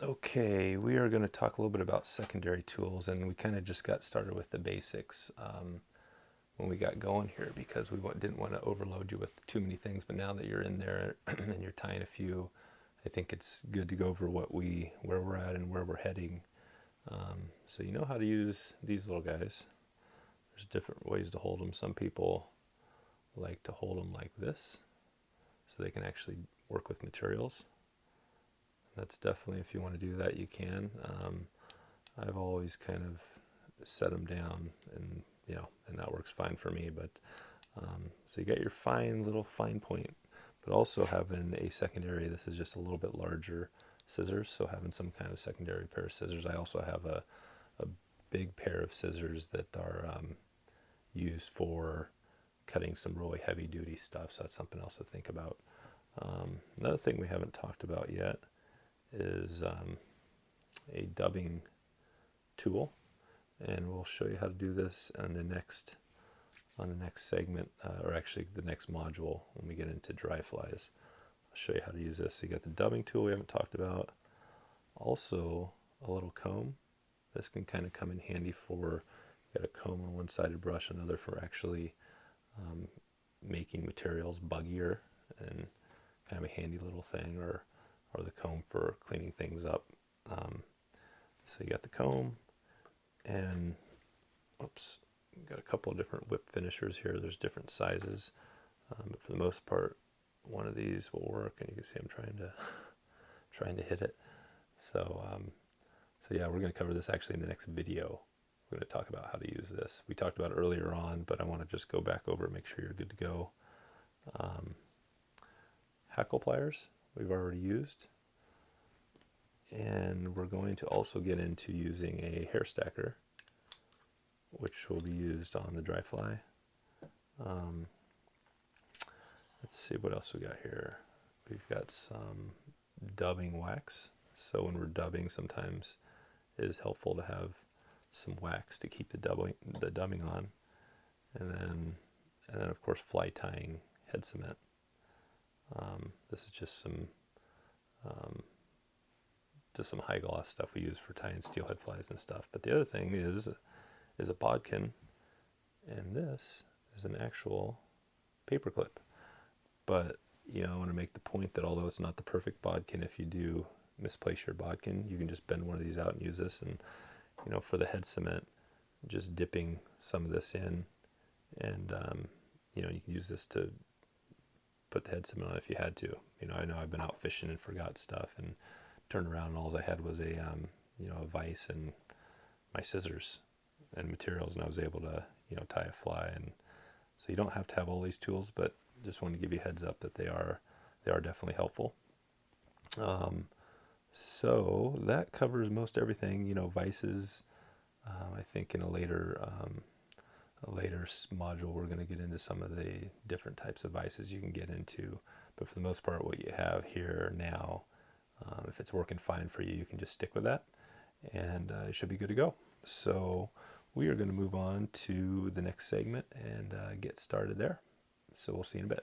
Okay, we are going to talk a little bit about secondary tools, and we kind of just got started with the basics when we got going here because didn't want to overload you with too many things. But now that you're in there and you're tying a few, I think it's good to go over where we're at and where we're heading. So you know how to use these little guys. There's different ways to hold them. Some people like to hold them like this, so they can actually work with materials. That's definitely, if you want to do that, you can. I've always kind of set them down, and and that works fine for me. But so you got your fine point, but also having a secondary. This is just a little bit larger scissors, so having some kind of secondary pair of scissors. I also have a big pair of scissors that are used for cutting some really heavy duty stuff. So that's something else to think about. Another thing we haven't talked about yet is a dubbing tool, and we'll show you how to do this on the next segment, or actually the next module when we get into dry flies. I'll show you how to use this. So you got the dubbing tool we haven't talked about. Also, a little comb. This can kind of come in handy for, you got a comb on one sided brush, another for actually um, making materials buggier, and kind of a handy little thing, or the comb for cleaning things up. Um, so you got the comb, and oops, got a couple of different whip finishers here. There's different sizes, but for the most part, one of these will work. And you can see I'm trying to hit it. So so yeah, we're going to cover this actually in the next video. We're going to talk about how to use this. We talked about it earlier on, but I want to just go back over it, make sure you're good to go. Um, Hackle pliers we've already used, and we're going to also get into using a hair stacker, which will be used on the dry fly. Um, let's see what else we got here. We've got some dubbing wax. So when we're dubbing, sometimes it is helpful to have some wax to keep the dubbing on, and then of course fly tying head cement. This is um, just some high gloss stuff we use for tying steelhead flies and stuff. But the other thing is a bodkin, and this is an actual paper clip. But I want to make the point that although it's not the perfect bodkin, if you do misplace your bodkin, you can just bend one of these out and use this. And for the head cement, just dipping some of this in, and you can use this to put the head cement on if you had to. I know I've been out fishing and forgot stuff, and turned around and all I had was a vise and my scissors and materials, and I was able to tie a fly. And so you don't have to have all these tools, but just wanted to give you a heads up that they are definitely helpful. So that covers most everything. Vices. I think in a later module we're going to get into some of the different types of vices you can get into. But for the most part, what you have here now, if it's working fine for you, you can just stick with that, and it should be good to go. So we are going to move on to the next segment and get started there. So we'll see you in a bit.